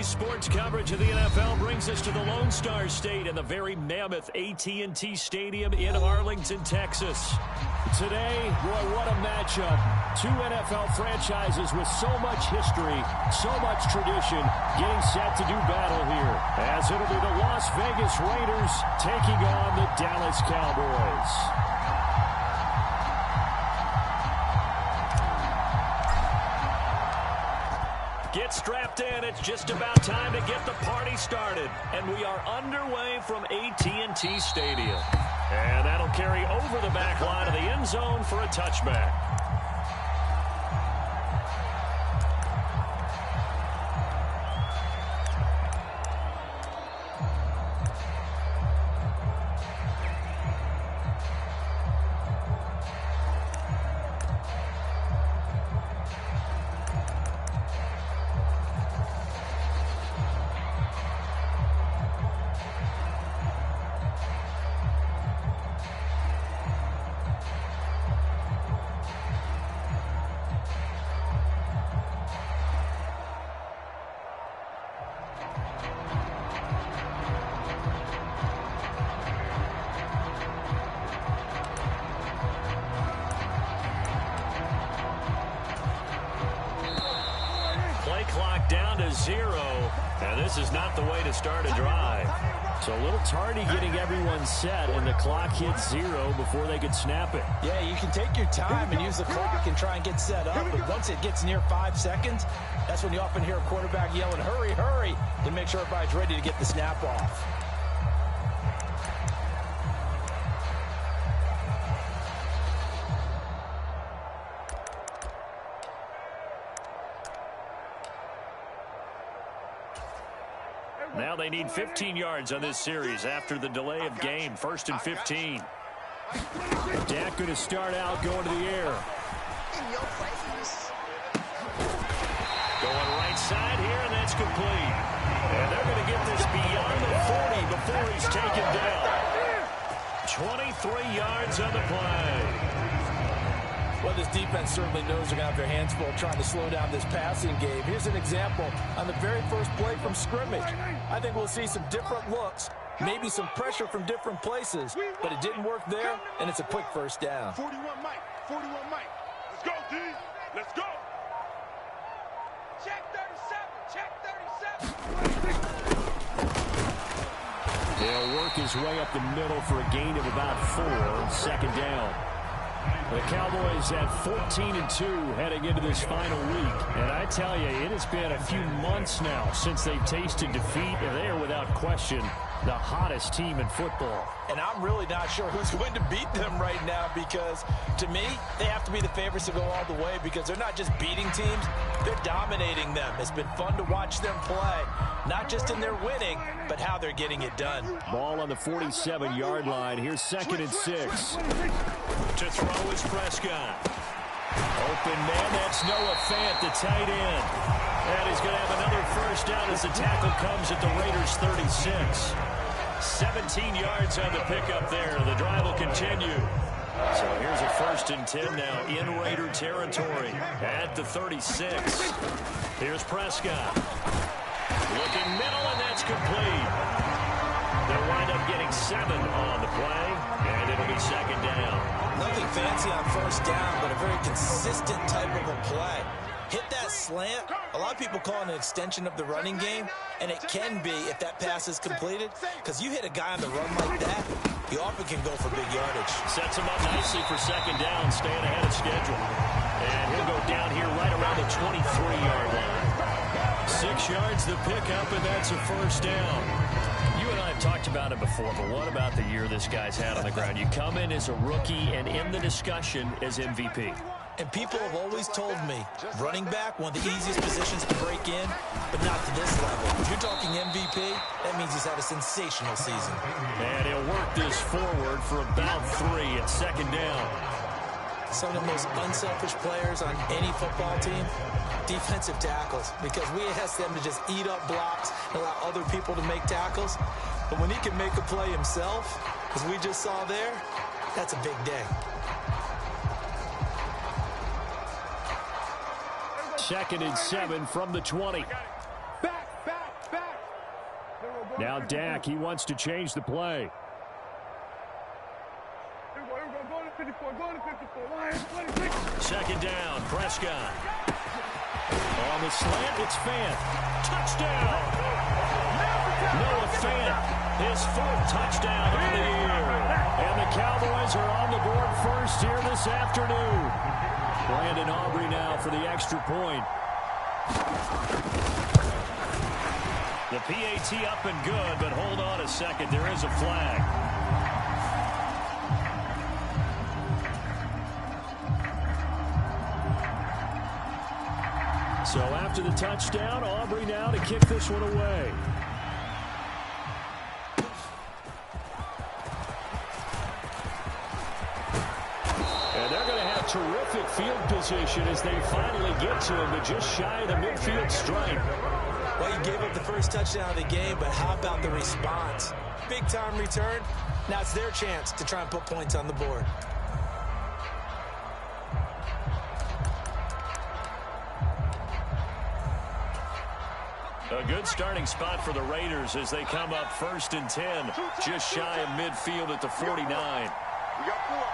Today's sports coverage of the NFL brings us to the Lone Star State and the very mammoth AT&T Stadium in Arlington, Texas. Today, boy, what a matchup. Two NFL franchises with so much history, so much tradition, getting set to do battle here. As it'll be the Las Vegas Raiders taking on the Dallas Cowboys. Get strapped in. It's just about time to get the party started. And we are underway from AT&T Stadium. And that'll carry over the back line of the end zone for a touchback. Down to 0, and this is not the way to start a drive. So a little tardy getting everyone set, and the clock hits 0 before they could snap it. Yeah, you can take your time and use the clock and try and get set up, but once it gets near 5 seconds, that's when you often hear a quarterback yelling, hurry, hurry, to make sure everybody's ready to get the snap off. Now they need 15 yards on this series after the delay of game. 1st and 15. Dak going to start out going to the air. Going right side here, and that's complete. And they're going to get this beyond the 40 before he's taken down. 23 yards on the play. Well, this defense certainly knows they're going to have their hands full trying to slow down this passing game. Here's an example on the very first play from scrimmage. I think we'll see some different looks, maybe some pressure from different places, but it didn't work there, and it's a quick first down. 41 Mike, 41 Mike. Let's go, D. Let's go. Check 37, check 37. He'll work his way up the middle for a gain of about 4, 2nd down. The Cowboys at 14-2 heading into this final week. And I tell you, it has been a few months now since they've tasted defeat, and they are without question the hottest team in football. And I'm really not sure who's going to beat them right now, because to me, they have to be the favorites to go all the way, because they're not just beating teams, they're dominating them. It's been fun to watch them play, not just in their winning, but how they're getting it done. Ball on the 47-yard line. Here's 2nd and 6. To throw is Prescott. Open man, that's Noah Fant, the tight end. And he's going to have another first down as the tackle comes at the Raiders' 36. 17 yards on the pickup there. The drive will continue. So here's a 1st and 10 now in Raider territory at the 36. Here's Prescott. Looking middle, and that's complete. They'll wind up getting 7 on the play, and it'll be 2nd down. Nothing fancy on 1st down, but a very consistent type of a play. Hit that slant. A lot of people call it an extension of the running game, and it can be if that pass is completed, because you hit a guy on the run like that, you often can go for big yardage. Sets him up nicely for 2nd down, staying ahead of schedule. And he'll go down here right around the 23-yard line. 6 yards the pickup, and that's a 1st down. You and I have talked about it before, but what about the year this guy's had on the ground? You come in as a rookie and in the discussion as MVP. And people have always told me, running back, one of the easiest positions to break in, but not to this level. If you're talking MVP, that means he's had a sensational season. And he'll work this forward for about 3 at 2nd down. Some of the most unselfish players on any football team, defensive tackles, because we ask them to just eat up blocks and allow other people to make tackles. But when he can make a play himself, as we just saw there, that's a big day. 2nd and 7 from the 20. Back. Now Dak, he wants to change the play. Second down, Prescott. On the slant, it's Fant. Touchdown! Noah Fant, his 4th touchdown on the year. And the Cowboys are on the board first here this afternoon. Brandon Aubrey now for the extra point. The PAT up and good, but hold on a second. There is a flag. So after the touchdown, Aubrey now to kick this one away. And they're going to have terrific field position as they finally get to him, but just shy of the midfield stripe. Well, you gave up the first touchdown of the game, but how about the response? Big time return. Now it's their chance to try and put points on the board. A good starting spot for the Raiders as they come up 1st and 10, just shy of midfield at the 49. We got 4.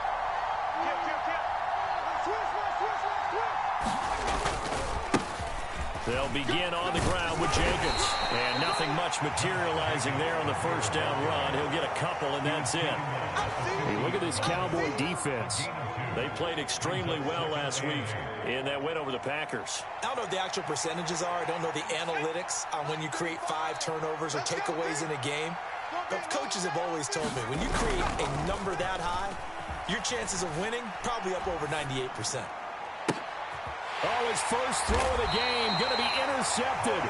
They'll begin on the ground with Jacobs. And nothing much materializing there on the first down run. He'll get a couple, and that's it. Hey, look at this Cowboy defense. They played extremely well last week in that win over the Packers. I don't know what the actual percentages are. I don't know the analytics on when you create 5 turnovers or takeaways in a game. But coaches have always told me, when you create a number that high, your chances of winning probably up over 98%. Oh, his first throw of the game going to be intercepted.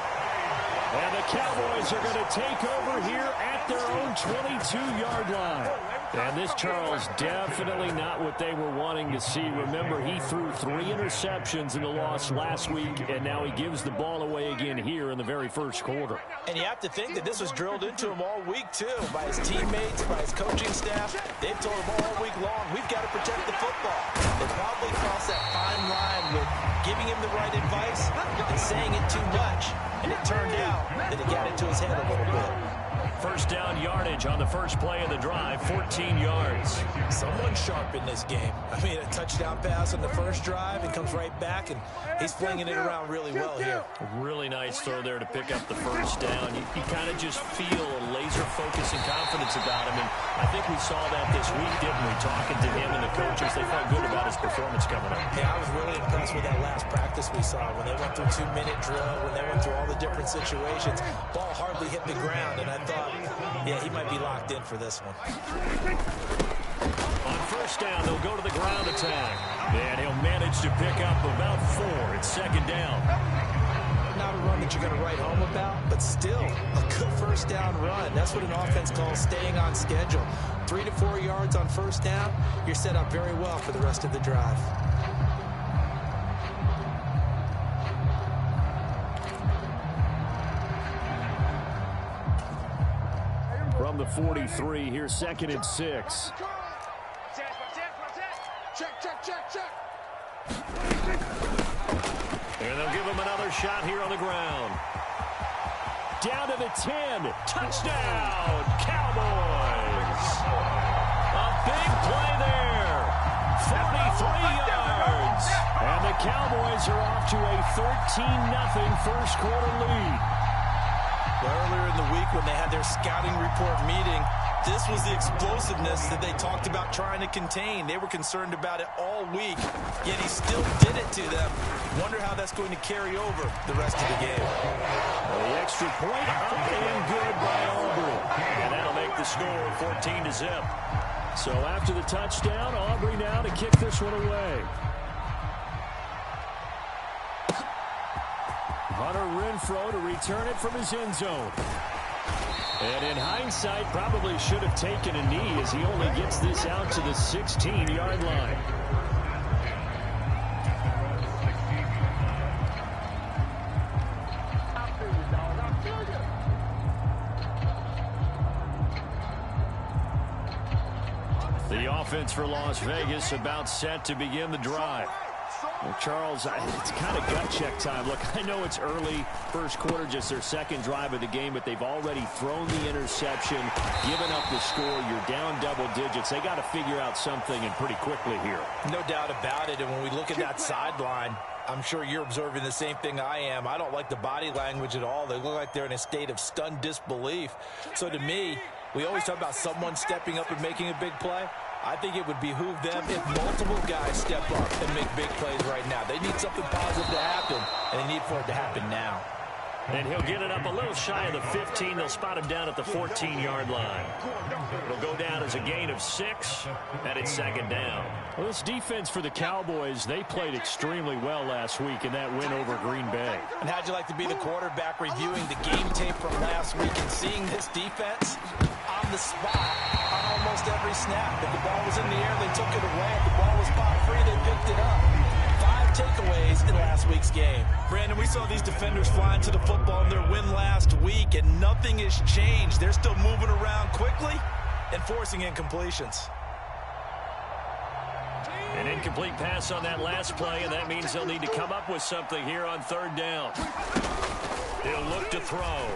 And the Cowboys are going to take over here at their own 22-yard line. And this, Charles, definitely not what they were wanting to see. Remember, he threw 3 interceptions in the loss last week, and now he gives the ball away again here in the very first quarter. And you have to think that this was drilled into him all week, too, by his teammates, by his coaching staff. They've told him all week long, we've got to protect the football. They probably crossed that fine line with giving him the right advice and saying it too much. And it turned out that it got into his head a little bit. First down yardage on the first play of the drive, 14 yards. Someone sharp in this game. I mean, a touchdown pass on the first drive and comes right back, and he's flinging it around really well here. Really nice throw there to pick up the first down. You kind of just feel a laser focus and confidence about him, and I think we saw that this week, didn't we? Talking to him and the coaches, they felt good about his performance coming up. Yeah, I was really impressed with that last practice we saw when they went through 2-minute drill, when they went through all the different situations. Ball hardly hit the ground, and I thought, yeah, he might be locked in for this one. On first down, they'll go to the ground attack. And he'll manage to pick up about 4. It's second down. Not a run that you're going to write home about, but still a good first down run. That's what an offense calls staying on schedule. 3 to 4 yards on first down, you're set up very well for the rest of the drive. From the 43, here's 2nd and 6. Check. And they'll give him another shot here on the ground. Down to the 10. Touchdown, Cowboys. A big play there. 43 yards. And the Cowboys are off to a 13-0 first quarter lead. Earlier in the week when they had their scouting report meeting, this was the explosiveness that they talked about trying to contain. They were concerned about it all week, yet he still did it to them. Wonder how that's going to carry over the rest of the game. Well, the extra point up and good by Aubrey. And that'll make the score 14-0. So after the touchdown, Aubrey now to kick this one away. Hunter Renfrow to return it from his end zone. And in hindsight, probably should have taken a knee as he only gets this out to the 16-yard line. The offense for Las Vegas about set to begin the drive. Well, Charles, it's kind of gut check time. Look, I know it's early, first quarter, just their second drive of the game, but they've already thrown the interception, given up the score. You're down double digits. They got to figure out something, and pretty quickly here. No doubt about it, and when we look at that sideline, I'm sure you're observing the same thing I am. I don't like the body language at all. They look like they're in a state of stunned disbelief. So to me, we always talk about someone stepping up and making a big play. I think it would behoove them if multiple guys step up and make big plays right now. They need something positive to happen, and they need for it to happen now. And he'll get it up a little shy of the 15. They'll spot him down at the 14-yard line. It'll go down as a gain of 6, and it's second down. Well, this defense for the Cowboys, they played extremely well last week in that win over Green Bay. And how'd you like to be the quarterback reviewing the game tape from last week and seeing this defense on the spot on almost every snap? If the ball was in the air, they took it away. If the ball was spot free, they picked it up. 5 takeaways in last week's game. Brandon, we saw these defenders flying to the football in their win last week, and nothing has changed. They're still moving around quickly and forcing incompletions. An incomplete pass on that last play, and that means they'll need to come up with something here on third down. He'll look to throw.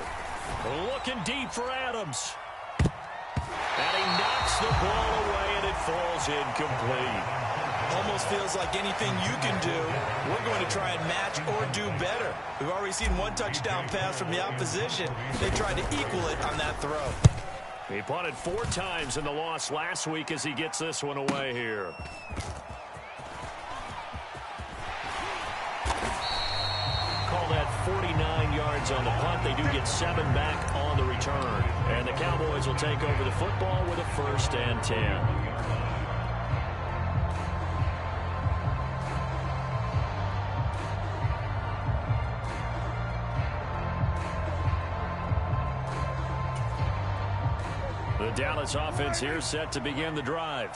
Looking deep for Adams. And he knocks the ball away, and it falls incomplete. Almost feels like anything you can do, we're going to try and match or do better. We've already seen one touchdown pass from the opposition. They tried to equal it on that throw. He punted 4 times in the loss last week as he gets this one away here. Call that 49 yards on the punt. They do get 7 back on the return. And the Cowboys will take over the football with a 1st and 10. The Dallas offense here set to begin the drive.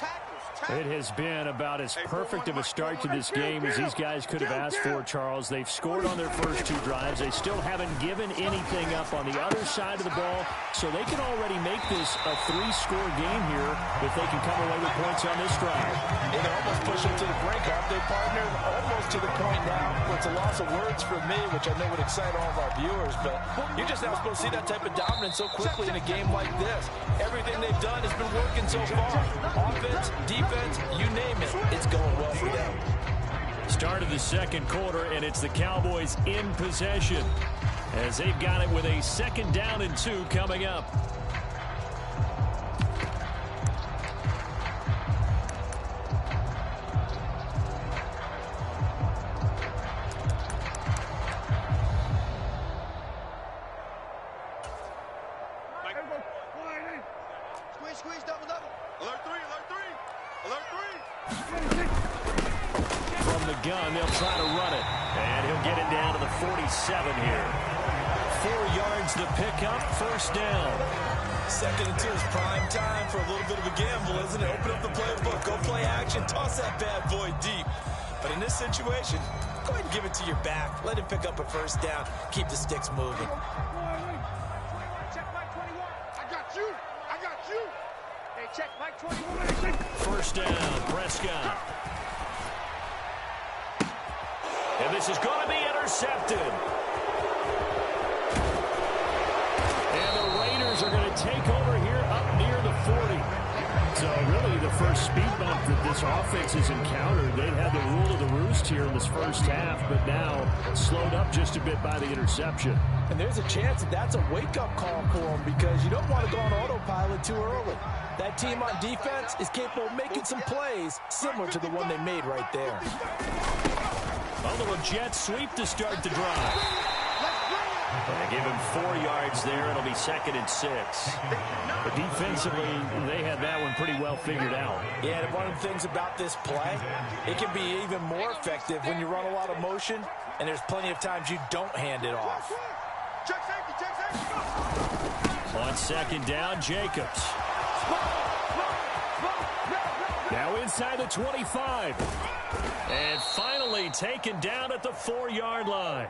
It has been about as perfect of a start to this game as these guys could have asked for, Charles. They've scored on their first 2 drives. They still haven't given anything up on the other side of the ball, so they can already make this a 3-score game here if they can come away with points on this drive. Yeah, they're almost pushing to the brink, aren't they, partner? Almost to the point now where it's a loss of words for me, which I know would excite all of our viewers, but you're just not supposed to see that type of dominance so quickly in a game like this. Everything they've done has been working so far. Offense, defense, you name it, it's going well for them. Start of the second quarter, and it's the Cowboys in possession as they've got it with a 2nd down and 2 coming up. Squeeze, double. Alert 3. From the gun, they'll try to run it. And he'll get it down to the 47 here. 4 yards to pick up, 1st down. 2nd and 2 is prime time for a little bit of a gamble, isn't it? Open up the playbook, go play action, toss that bad boy deep. But in this situation, go ahead and give it to your back. Let him pick up a 1st down. Keep the sticks moving. Check Mike 21. I got you. Hey, check Mike 21. 1st down, Prescott. And this is going to be intercepted. And the Raiders are going to take over here up near the 40. So really the first speed bump that this offense has encountered. They had the rule of the roost here in this first half, but now slowed up just a bit by the interception. And there's a chance that that's a wake-up call for them because you don't want to go on autopilot too early. That team on defense is capable of making some plays similar to the one they made right there. A little jet sweep to start the drive. They give him 4 yards there. It'll be 2nd and 6. But defensively, they had that one pretty well figured out. Yeah, and one of the things about this play, it can be even more effective when you run a lot of motion, and there's plenty of times you don't hand it off. Check safety. On 2nd down, Jacobs. Now inside the 25. And finally taken down at the 4-yard line.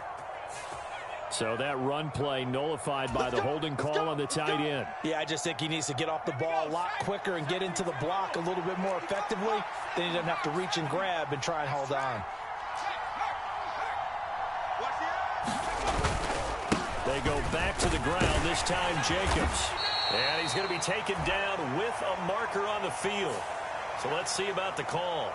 So that run play nullified by the holding call on the tight end. Yeah, I just think he needs to get off the ball a lot quicker and get into the block a little bit more effectively. Then he doesn't have to reach and grab and try and hold on. They go back to the ground, this time Jacobs. And he's going to be taken down with a marker on the field. So let's see about the call.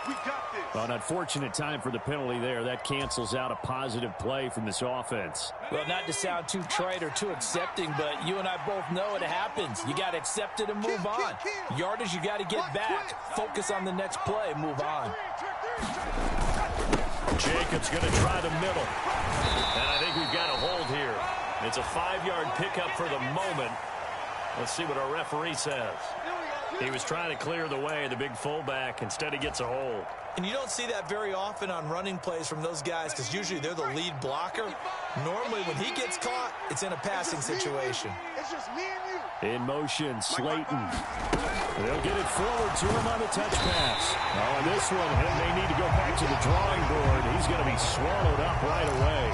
We got this. Well, an unfortunate time for the penalty there. That cancels out a positive play from this offense. Well, not to sound too trite or too accepting, but you and I both know it happens. You got to accept it and move on. Yardage, you got to get back. Focus on the next play. Move on. Jacobs going to try the middle. And I think we've got a hold here. It's a 5-yard pickup for the moment. Let's see what our referee says. He was trying to clear the way, the big fullback. Instead, he gets a hold. And you don't see that very often on running plays from those guys because usually they're the lead blocker. Normally, when he gets caught, it's in a passing situation. It's just me and you. In motion, Slayton. They'll get it forward to him on the touch pass. Oh, and this one, he may need to go back to the drawing board. He's going to be swallowed up right away.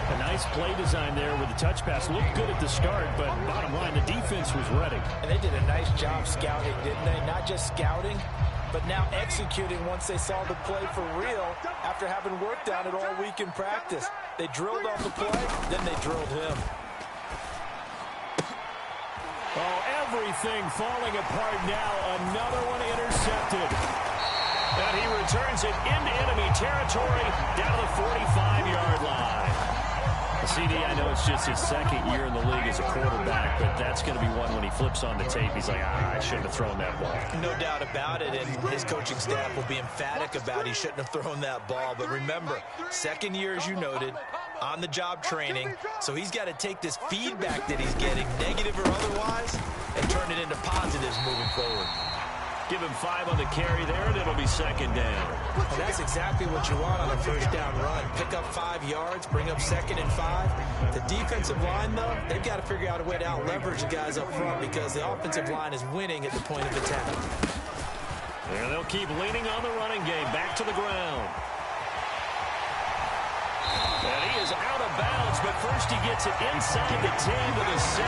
A nice play design there with the touch pass. Looked good at the start, but bottom line, the defense was ready. And they did a nice job scouting, didn't they? Not just scouting, but now executing once they saw the play for real after having worked on it all week in practice. They drilled on the play, then they drilled him. Oh, everything falling apart now. Another one intercepted. And he returns it into enemy territory down to the 45-yard line. CD, I know it's just his second year in the league as a quarterback, but that's going to be one when he flips on the tape. He's like, I shouldn't have thrown that ball. No doubt about it, and his coaching staff will be emphatic about he shouldn't have thrown that ball. But remember, second year, as you noted, on-the-job training, so he's got to take this feedback that he's getting, negative or otherwise, and turn it into positives moving forward. Give him 5 on the carry there, and it'll be second down. And that's exactly what you want on a first down run. Pick up 5 yards, bring up 2nd and 5. The defensive line, though, they've got to figure out a way to out-leverage the guys up front because the offensive line is winning at the point of attack. And they'll keep leaning on the running game. Back to the ground. And he is out of bounds, but first he gets it inside the 10 to the 7.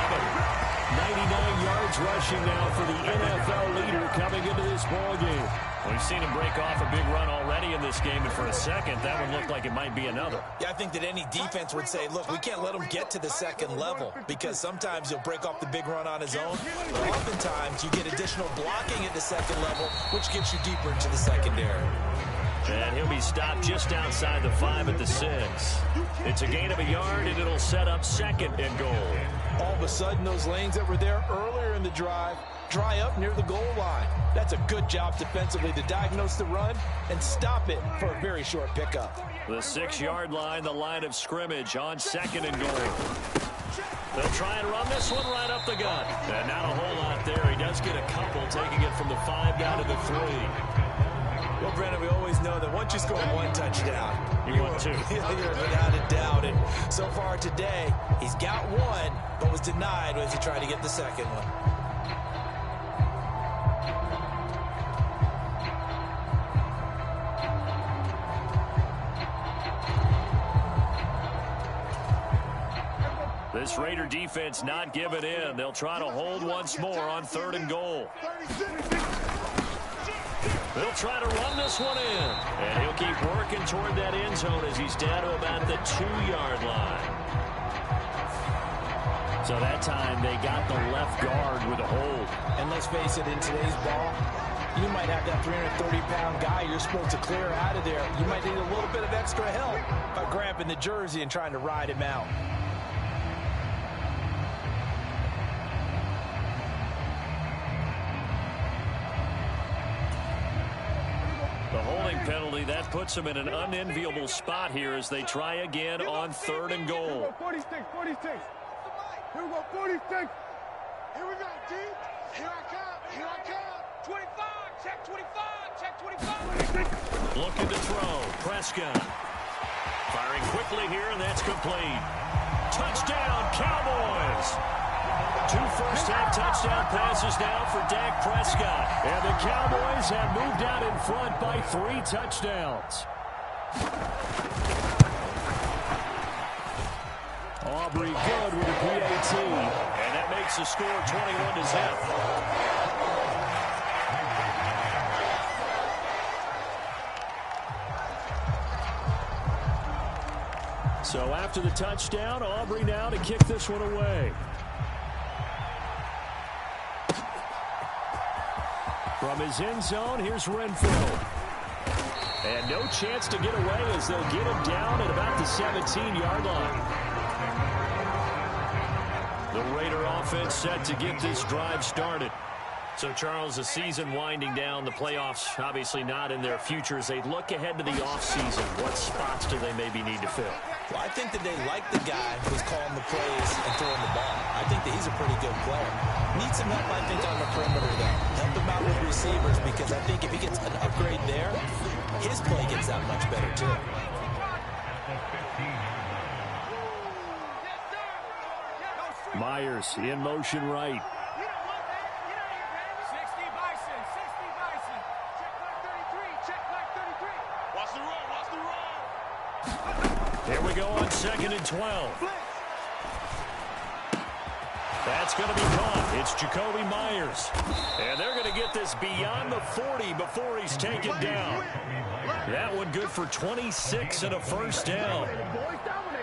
99 yards rushing now for the NFL leader coming into this ballgame. We've seen him break off a big run already in this game, and for a second, that one looked like it might be another. Yeah, I think that any defense would say, look, we can't let him get to the second level because sometimes he'll break off the big run on his own, but oftentimes you get additional blocking at the second level, which gets you deeper into the secondary. And he'll be stopped just outside the 5 at the 6. It's a gain of a yard, and it'll set up 2nd and goal. All of a sudden, those lanes that were there earlier in the drive dry up near the goal line. That's a good job defensively to diagnose the run and stop it for a very short pickup. The 6-yard line, the line of scrimmage on 2nd and goal. They'll try and run this one right up the gut. And not a whole lot there. He does get a couple, taking it from the 5 down to the 3. Well, Brandon, we always know that once you score 1 touchdown, you want 2. You're without a doubt. And so far today, he's got 1, but was denied as he tried to get the second one. This Raider defense not giving in. They'll try to hold once more on 3rd and goal. They'll try to run this one in. And he'll keep working toward that end zone as he's down to about the 2-yard line. So that time they got the left guard with a hold. And let's face it, in today's ball, you might have that 330-pound guy you're supposed to clear out of there. You might need a little bit of extra help by grabbing the jersey and trying to ride him out. Penalty that puts them in an unenviable spot here as they try again on 3rd and goal. 46. Here we go, 46. Here we go, D. Here I come. 25, check 25. Looking to throw. Prescott. Firing quickly here, and that's complete. Touchdown, Cowboys. 2 first-half touchdown passes now for Dak Prescott. And the Cowboys have moved out in front by 3 touchdowns. Aubrey good with the PAT. And that makes the score 21-0. So after the touchdown, Aubrey now to kick this one away. From his end zone, here's Renfro. And no chance to get away as they'll get him down at about the 17-yard line. The Raider offense set to get this drive started. So, Charles, the season winding down, the playoffs obviously not in their future. As they look ahead to the offseason, what spots do they maybe need to fill? Well, I think that they like the guy who's calling the plays and throwing the ball. I think that he's a pretty good player. Needs some help, I think, on the perimeter, though. Help him out with receivers, because I think if he gets an upgrade there, his play gets that much better, too. Myers in motion right. Here we go on 2nd and 12. That's going to be caught. It's Jacoby Myers. And they're going to get this beyond the 40 before he's taken down. That one good for 26 and a first down.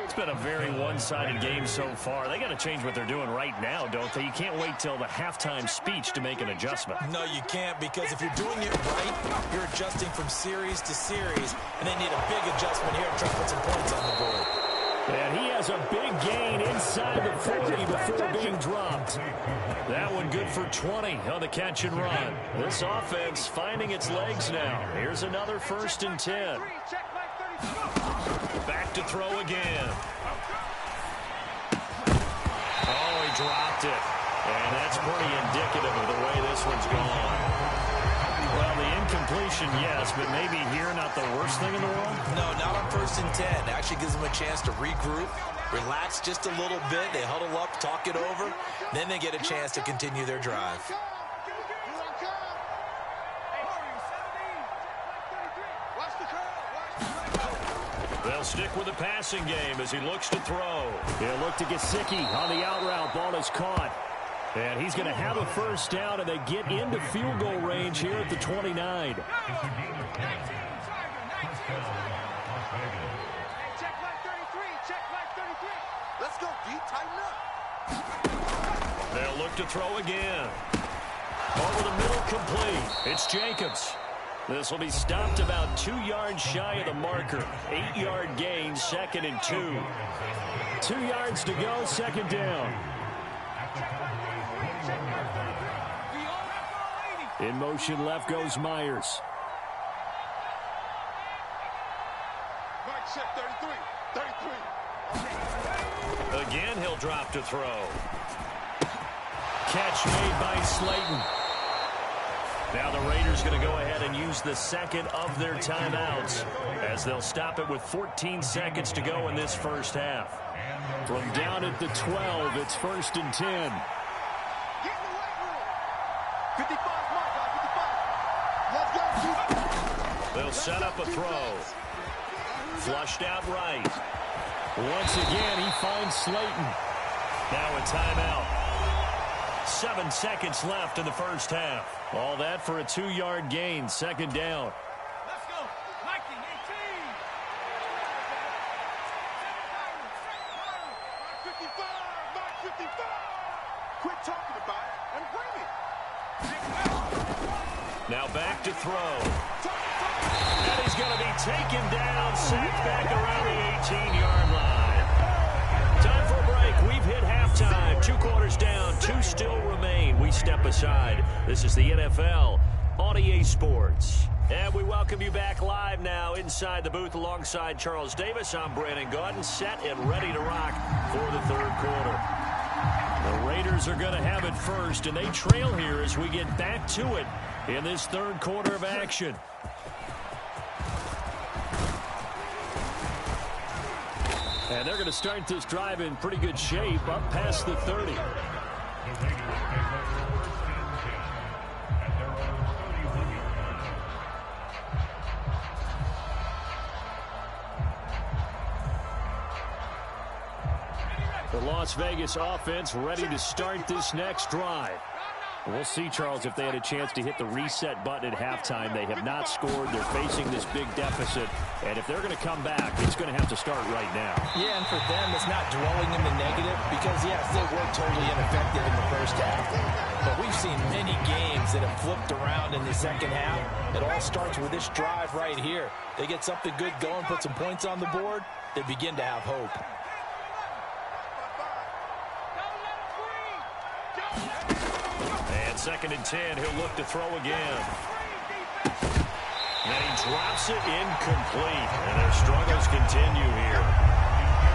It's been a very one-sided game so far. They got to change what they're doing right now, don't they? You can't wait till the halftime speech to make an adjustment. No, you can't, because if you're doing it right, you're adjusting from series to series, and they need a big adjustment here to try to put some points on the board. And he has a big gain inside the 40 before being dropped. That one good for 20 on the catch and run. This offense finding its legs now. Here's another 1st and 10. Back to throw again. Oh, he dropped it. And that's pretty indicative of the way this one's gone. Well, the incompletion, yes, but maybe here not the worst thing in the world? No, not on 1st and 10. Actually gives them a chance to regroup, relax just a little bit. They huddle up, talk it over. Then they get a chance to continue their drive. They'll stick with the passing game as he looks to throw. He'll look to Gesicki on the out route. Ball is caught. And he's going to have a first down, and they get into field goal range here at the 29. Check like 33. Check like 33. Let's go, D. Tighten up. They'll look to throw again. Over the middle, complete. It's Jacobs. This will be stopped about 2 yards shy of the marker. 8-yard gain, 2nd and 2. 2 yards to go, 2nd down. In motion left goes Myers. Mike check 33. Again, he'll drop to throw. Catch made by Slayton. Now the Raiders going to go ahead and use the second of their timeouts as they'll stop it with 14 seconds to go in this first half. From down at the 12, it's 1st and 10. Get in the weight room. 55, mark, 55. Let's go. They'll set up a throw. Flushed out right. Once again, he finds Slayton. Now a timeout. 7 seconds left in the first half. All that for a 2-yard gain, 2nd down. Let's go. 19, 18. 55, mark 55. Quit talking about it and bring it. Now back to throw. And he's going to be taken down, sacked back around the 18-yard line. Time for a break. We've hit halftime. 2 quarters down, 2 still remain. We step aside. This is the NFL on EA Sports. And we welcome you back live now inside the booth alongside Charles Davis. I'm Brandon Gaudin, set and ready to rock for the 3rd quarter. The Raiders are going to have it first, and they trail here as we get back to it in this 3rd quarter of action. And they're going to start this drive in pretty good shape up past the 30. The Las Vegas offense ready to start this next drive. We'll see, Charles, if they had a chance to hit the reset button at halftime. They have not scored. They're facing this big deficit. And if they're going to come back, it's going to have to start right now. Yeah, and for them, it's not dwelling in the negative because, yes, they were totally ineffective in the first half. But we've seen many games that have flipped around in the second half. It all starts with this drive right here. They get something good going, put some points on the board, they begin to have hope. And 2nd and 10, he'll look to throw again. And he drops it incomplete. And their struggles continue here.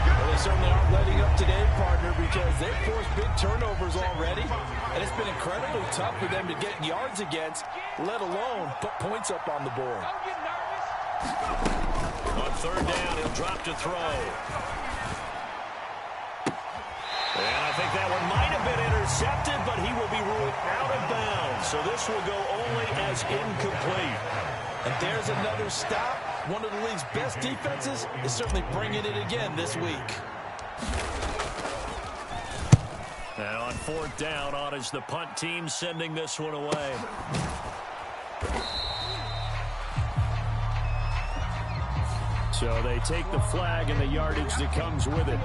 Well, they certainly aren't letting up today, partner, because they've forced big turnovers already. And it's been incredibly tough for them to get yards against, let alone put points up on the board. On 3rd down, he'll drop to throw. And I think that one might have been intercepted, but he will be ruled out of bounds. So this will go only as incomplete. And there's another stop. One of the league's best defenses is certainly bringing it again this week. And on 4th down, on is the punt team sending this one away. So they take the flag and the yardage that comes with it.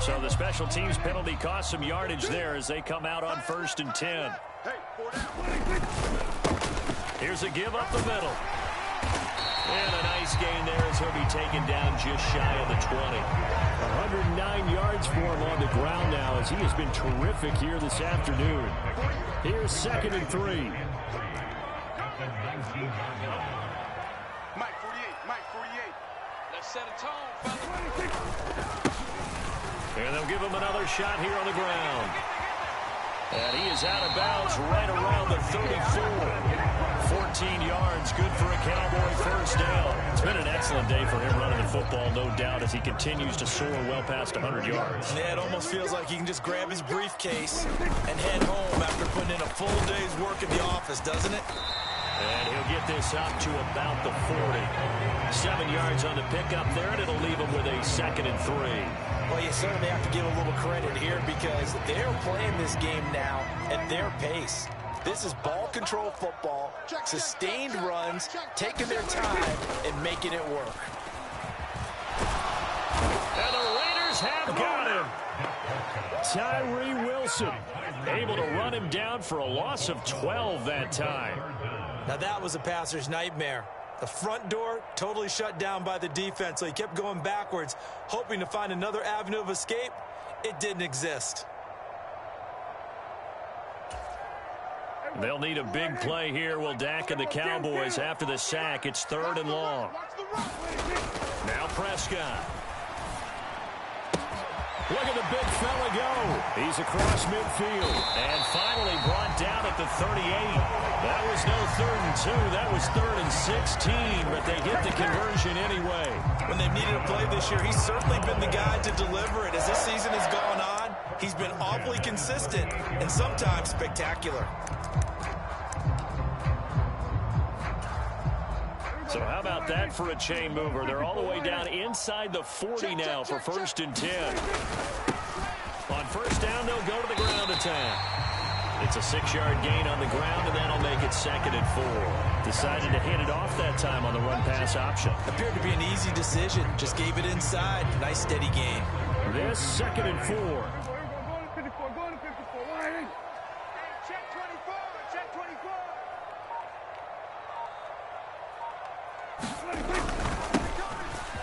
So the special teams penalty cost some yardage there as they come out on 1st and 10. Here's a give up the middle. And a nice gain there as he'll be taken down just shy of the 20. 109 yards for him on the ground now as he has been terrific here this afternoon. Here's 2nd and 3. Mike 48. Let's set a tone, fellas. And they'll give him another shot here on the ground. And he is out of bounds right around the 34. 14 yards, good for a Cowboy first down. It's been an excellent day for him running the football, no doubt, as he continues to soar well past 100 yards. Yeah, it almost feels like he can just grab his briefcase and head home after putting in a full day's work at the office, doesn't it? And he'll get this up to about the 40. 7 yards on the pickup there, and it'll leave him with a 2nd and 3. Well, you certainly have to give a little credit here because they're playing this game now at their pace. This is ball control football, sustained runs, taking their time and making it work. And the Raiders have got him. Tyree Wilson able to run him down for a loss of 12 that time. Now that was a passer's nightmare. The front door totally shut down by the defense, so he kept going backwards, hoping to find another avenue of escape. It didn't exist. They'll need a big play here, will Dak and the Cowboys after the sack. It's 3rd and long. Now Prescott. Look at the big fella go. He's across midfield. And finally brought down at the 38. That was no 3rd and 2. That was 3rd and 16. But they get the conversion anyway. When they've needed a play this year, he's certainly been the guy to deliver it. As this season has gone on, he's been awfully consistent and sometimes spectacular. So how about that for a chain mover? They're all the way down inside the 40 now for 1st and 10. On 1st down, they'll go to the ground attack. It's a 6-yard gain on the ground, and that'll make it 2nd and 4. Decided to hit it off that time on the run-pass option. Appeared to be an easy decision. Just gave it inside. Nice, steady gain. This 2nd and 4. Go to 54. Check 24. Check 24.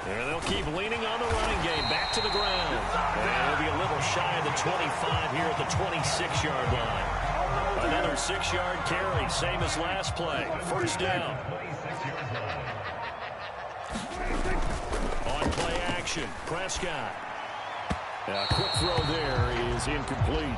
And they'll keep leaning on the running game. Back to the ground. And it'll be a little shy of the 25 here at the 26-yard line. Another 6-yard carry, same as last play. 1st down. On play action, Prescott. A quick throw there is incomplete.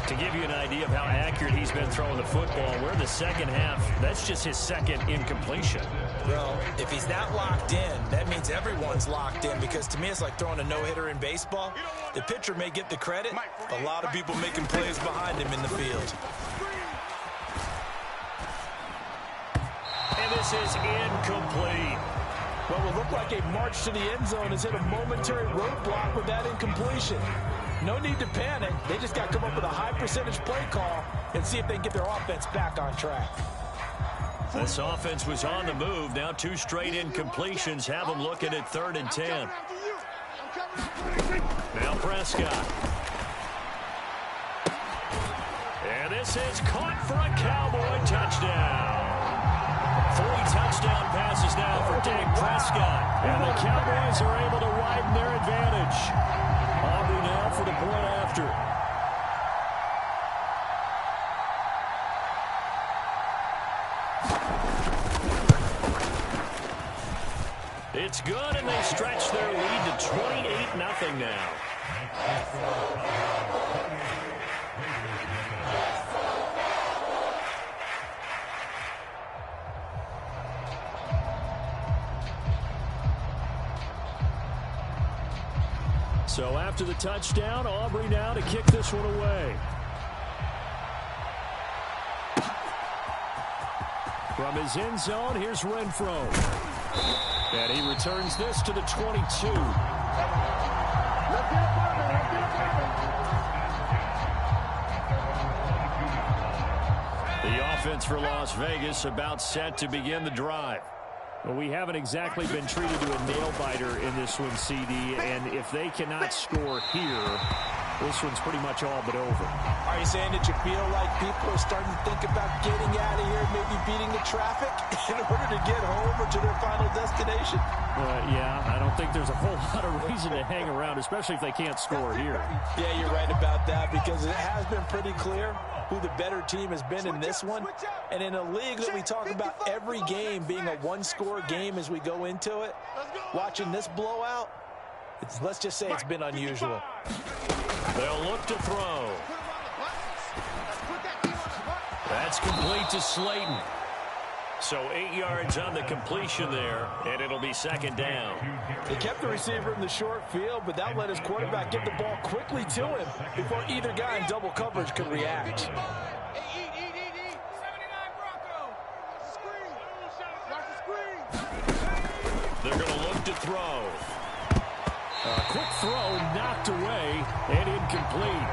To give you an idea of how accurate he's been throwing the football, we're in the second half. That's just his 2nd incompletion. Well, if he's not locked in, that means everyone's locked in, because to me it's like throwing a no-hitter in baseball. The pitcher may get the credit, a lot of people making plays behind him in the field. And this is incomplete. What would look like a march to the end zone has hit a momentary roadblock with that incompletion. No need to panic. They just got to come up with a high percentage play call and see if they can get their offense back on track. This offense was on the move. Now 2 straight incompletions have them looking at 3rd and 10. Now Prescott. And this is caught for a Cowboy touchdown. 3 touchdown passes now for Dak Prescott. And the Cowboys are able to widen their advantage. Aubrey now for the point after. It's good, and they stretch their lead to 28-0 now. So after the touchdown, Aubrey now to kick this one away. From his end zone, here's Renfro. And he returns this to the 22. The offense for Las Vegas about set to begin the drive. Well, we haven't exactly been treated to a nail-biter in this one, CD, and if they cannot score here, this one's pretty much all but over. Are you saying that you feel like people are starting to think about getting out of here, maybe beating the traffic in order to get home or to their final destination? Yeah, I don't think there's a whole lot of reason to hang around, especially if they can't score here. Yeah, you're right about that, because it has been pretty clear who the better team has been in this one. And in a league that we talk about every game being a one-score game as we go into it, watching this blowout, let's just say it's been unusual. They'll look to throw. That's complete to Slayton. So 8 yards on the completion there, and it'll be 2nd down. They kept the receiver in the short field, but that let his quarterback get the ball quickly to him before either guy in double coverage could react. They're going to look to throw. A quick throw knocked away and incomplete.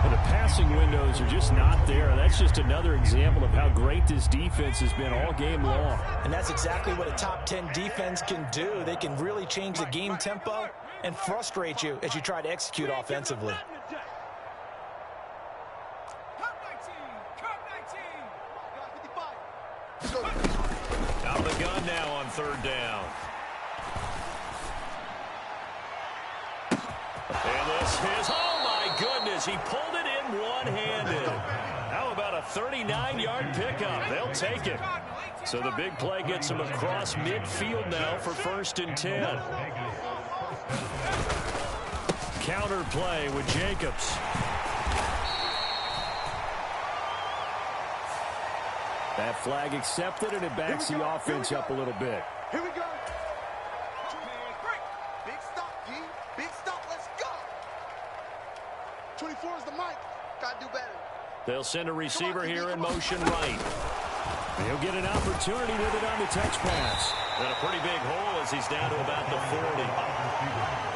And the passing windows are just not there. That's just another example of how great this defense has been all game long. And that's exactly what a top 10 defense can do. They can really change the game tempo and frustrate you as you try to execute offensively. Out of the gun now on 3rd down. And this is, oh my goodness, he pulled it in one-handed. How about a 39-yard pickup? They'll take it. So the big play gets him across midfield now for 1st and 10. Counter play with Jacobs. That flag accepted, and it backs the offense up a little bit. Here we go. Big stop, G. Big stop. Let's go. 24 is the mic. Gotta do better. They'll send a receiver here in motion right. He'll get an opportunity with it on the touch pass. And a pretty big hole as he's down to about the 40.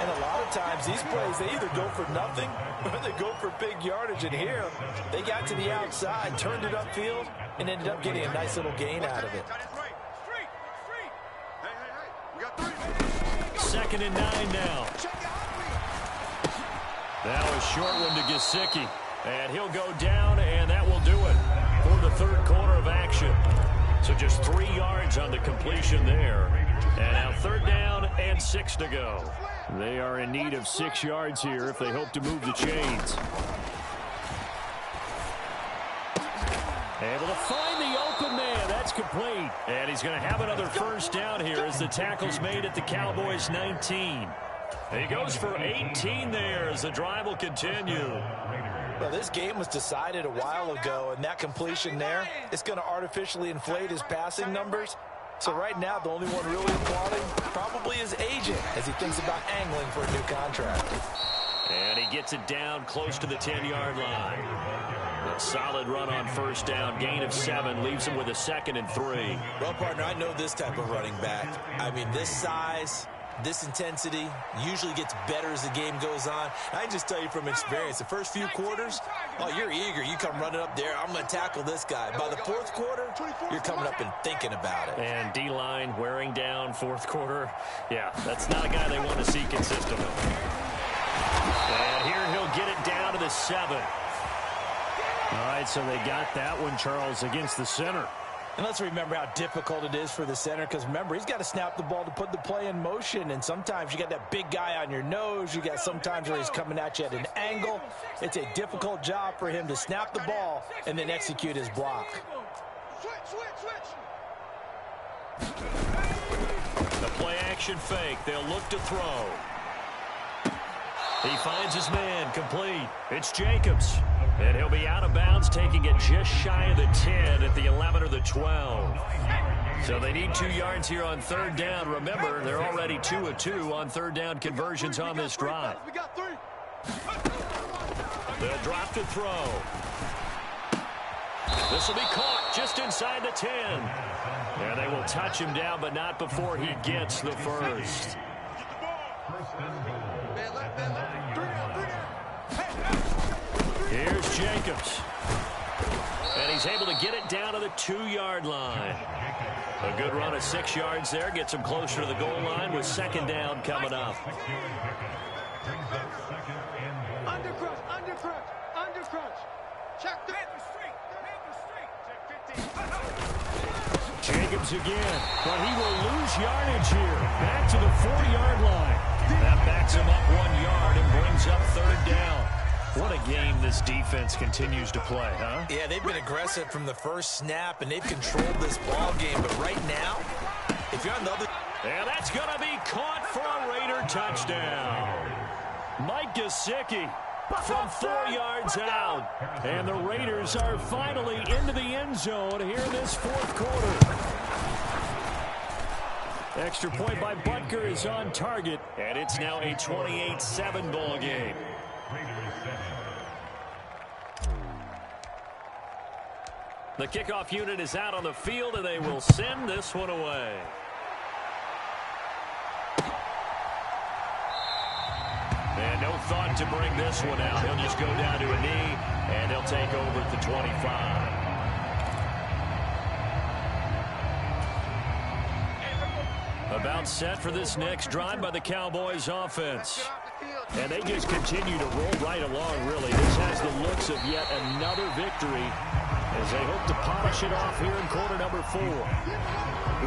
And a lot of times these plays, they either go for nothing or they go for big yardage. And here, they got to the outside, turned it upfield, and ended up getting a nice little gain out of it. Second and 9 now. Now a short one to Gesicki. And he'll go down, and that will do it for the 3rd quarter of action. So just 3 yards on the completion there. And now 3rd down and 6 to go. They are in need of 6 yards here if they hope to move the chains. Able to find the open man. That's complete. And he's going to have another 1st down here as the tackle's made at the Cowboys' 19. He goes for 18 there as the drive will continue. Well, this game was decided a while ago, and that completion there is going to artificially inflate his passing numbers. So right now, the only one really applauding probably his agent as he thinks about angling for a new contract. And he gets it down close to the 10-yard line. A solid run on first down. Gain of 7 leaves him with a 2nd and 3. Well, partner, I know this type of running back. I mean, this size, this intensity usually gets better as the game goes on. I can just tell you from experience, the first few quarters, oh, you're eager. You come running up there, I'm going to tackle this guy. By the 4th quarter, you're coming up and thinking about it. And D-line wearing down 4th quarter. Yeah, that's not a guy they want to see consistently. And here he'll get it down to the 7. All right, so they got that one, Charles, against the center. And let's remember how difficult it is for the center, because remember, he's got to snap the ball to put the play in motion, and sometimes you got that big guy on your nose. You got sometimes where he's coming at you at an angle. It's a difficult job for him to snap the ball and then execute his block. The play-action fake. They'll look to throw. He finds his man, complete. It's Jacobs. And he'll be out of bounds, taking it just shy of the 10 at the 11 or the 12. So they need 2 yards here on 3rd down. Remember, they're already 2 of 2 on 3rd down conversions on this drive. They'll drop to throw. This will be caught just inside the 10. And they will touch him down, but not before he gets the first. Here's Jacobs. And he's able to get it down to the 2-yard line. A good run of 6 yards there. Gets him closer to the goal line with 2nd down coming up. Undercrunch. Check the street. Jacobs again. But he will lose yardage here. Back to the 40-yard line. That backs him up 1 yard and brings up 3rd down. What a game this defense continues to play, huh? Yeah, they've been aggressive from the first snap, and they've controlled this ball game. But right now, if you're on the other... And that's going to be caught for a Raider touchdown. Mike Gesicki from 4 yards out. And the Raiders are finally into the end zone here in this 4th quarter. Extra point by Butker is on target. And it's now a 28-7 ball game. The kickoff unit is out on the field, and they will send this one away. And no thought to bring this one out. He'll just go down to a knee, and they'll take over at the 25. About set for this next drive by the Cowboys offense. And they just continue to roll right along, really. This has the looks of yet another victory as they hope to polish it off here in quarter number 4.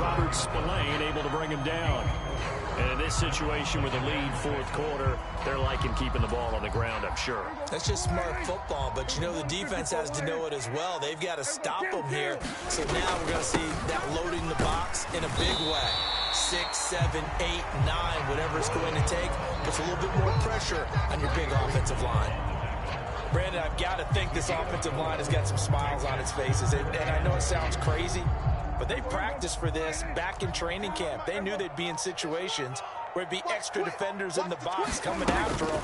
Robert Spillane able to bring him down. And in this situation with a lead 4th quarter, they're liking keeping the ball on the ground, I'm sure. That's just smart football, but you know the defense has to know it as well. They've got to stop them here. So now we're going to see that loading the box in a big way. 6, 7, 8, 9, whatever it's going to take, puts a little bit more pressure on your big offensive line. Brandon, I've got to think this offensive line has got some smiles on its faces. And I know it sounds crazy, but they practiced for this back in training camp. They knew they'd be in situations where it'd be extra defenders in the box coming after them,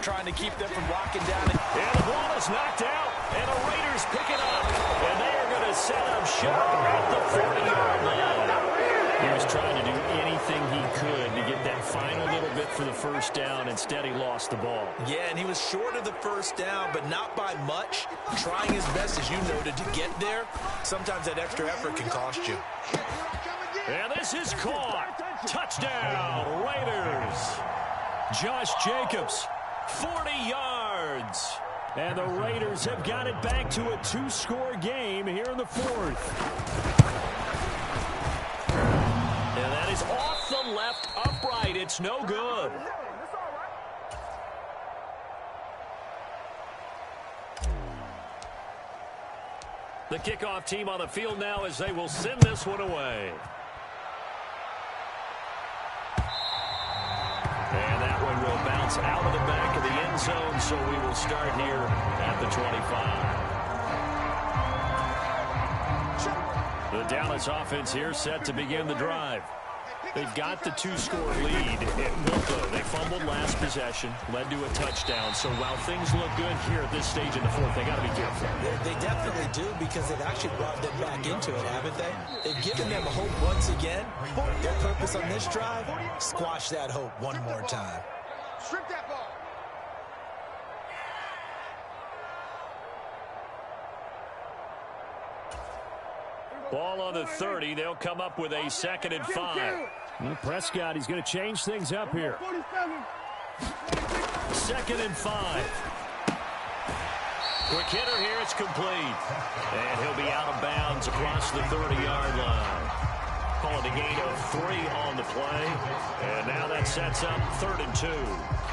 trying to keep them from locking down. And the ball is knocked out, and the Raiders pick it up. And they are going to set up shop at the 40-yard line. He was trying to do anything he could to get that final little bit for the first down. Instead, he lost the ball. Yeah, and he was short of the first down, but not by much. Trying his best, as you noted, to get there. Sometimes that extra effort can cost you. And this is caught. Touchdown, Raiders. Josh Jacobs, 40 yards. And the Raiders have got it back to a 2-score game here in the 4th. And that is off the left upright. It's no good. The kickoff team on the field now as they will send this one away. And that one will bounce out of the back of the end zone, so we will start here at the 25. The Dallas offense here set to begin the drive. They've got the 2-score lead. It won't, though. They fumble fumbled last possession, led to a touchdown. So while things look good here at this stage in the fourth, they got to be careful. They definitely do, because they've actually brought them back into it, haven't they? They've given them hope once again. Their purpose on this drive, squash that hope one more time. Strip that ball. Ball on the 30. They'll come up with a 2nd and 5. Well, Prescott, he's going to change things up here. 2nd and 5. Quick hitter here. It's complete. And he'll be out of bounds across the 30-yard line. Call it a gain of 3 on the play. And now that sets up 3rd and 2.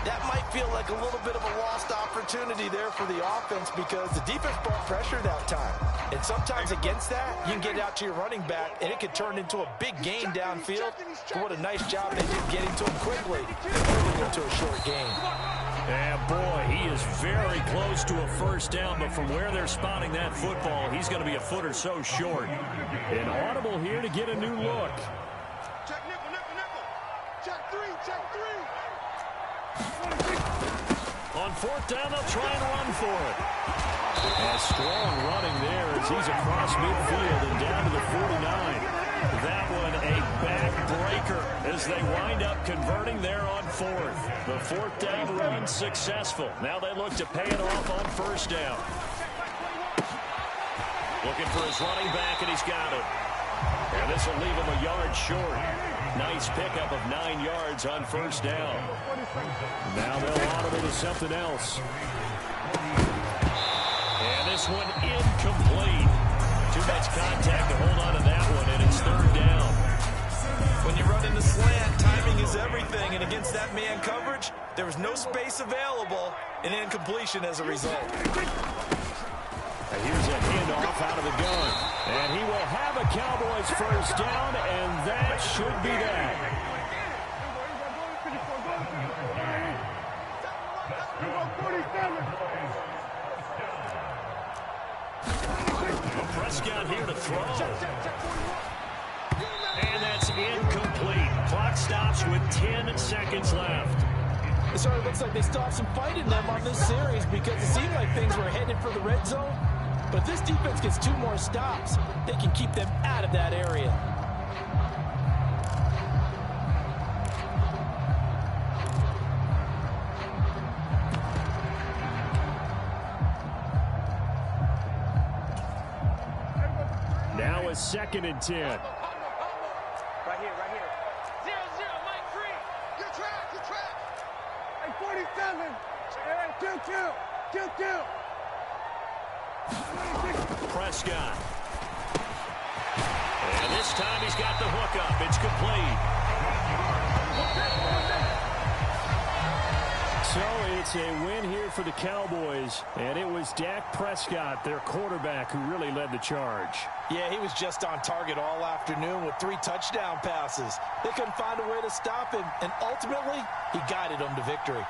That might feel like a little bit of a lost opportunity there for the offense, because the defense brought pressure that time. And sometimes against that, you can get out to your running back, and it could turn into a big gain downfield. But what a nice job they did getting to him quickly and moving into a short gain. And boy, he is very close to a first down, but from where they're spotting that football, he's going to be a foot or so short. An audible here to get a new look. Check nickel, nickel, nickel. Check 3, check 3. On 4th down, they'll try and run for it. A strong running there as he's across midfield and down to the 49. That one a backbreaker as they wind up converting there on 4th. The 4th down run successful. Now they look to pay it off on 1st down. Looking for his running back, and he's got it. And this will leave him a yard short. Nice pickup of 9 yards on 1st down. Now they'll audible to something else. And this one incomplete. Too much contact to hold on to that one, and it's 3rd down. When you run in the slant, timing is everything, and against that man coverage, there was no space available, and incompletion as a result. And here's a handoff out of the gun. And he will have a Cowboys first down, and that should be that. Prescott here to throw. And that's incomplete. Clock stops with 10 seconds left. It sort of looks like they stopped some fight in them on this series, because it seemed like things were headed for the red zone. But if this defense gets 2 more stops, they can keep them out of that area. Now a 2nd and 10. Right here, right here. 0-0, Mike free. Good track, good track. Hey, 47. Hey, 2-2. Prescott. And this time he's got the hook up. It's complete. So it's a win here for the Cowboys, and it was Dak Prescott, their quarterback, who really led the charge. Yeah, he was just on target all afternoon with 3 touchdown passes. They couldn't find a way to stop him, and ultimately, he guided them to victory.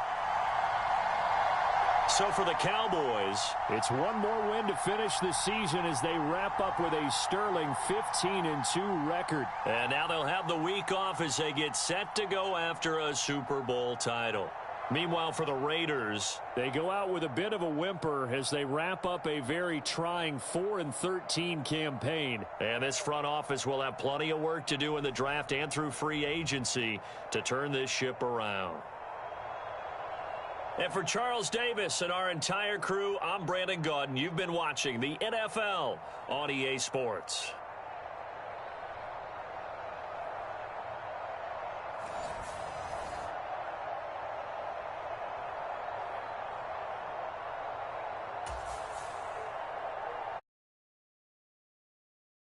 So for the Cowboys, It's one more win to finish the season as they wrap up with a sterling 15-2 record. and now they'll have the week off as they get set to go after a Super Bowl title. Meanwhile, for the Raiders, They go out with a bit of a whimper as they wrap up a very trying 4-13 campaign. and this front office will have plenty of work to do in the draft and through free agency to turn this ship around. And for Charles Davis and our entire crew, I'm Brandon Gaudin. You've been watching the NFL on EA Sports.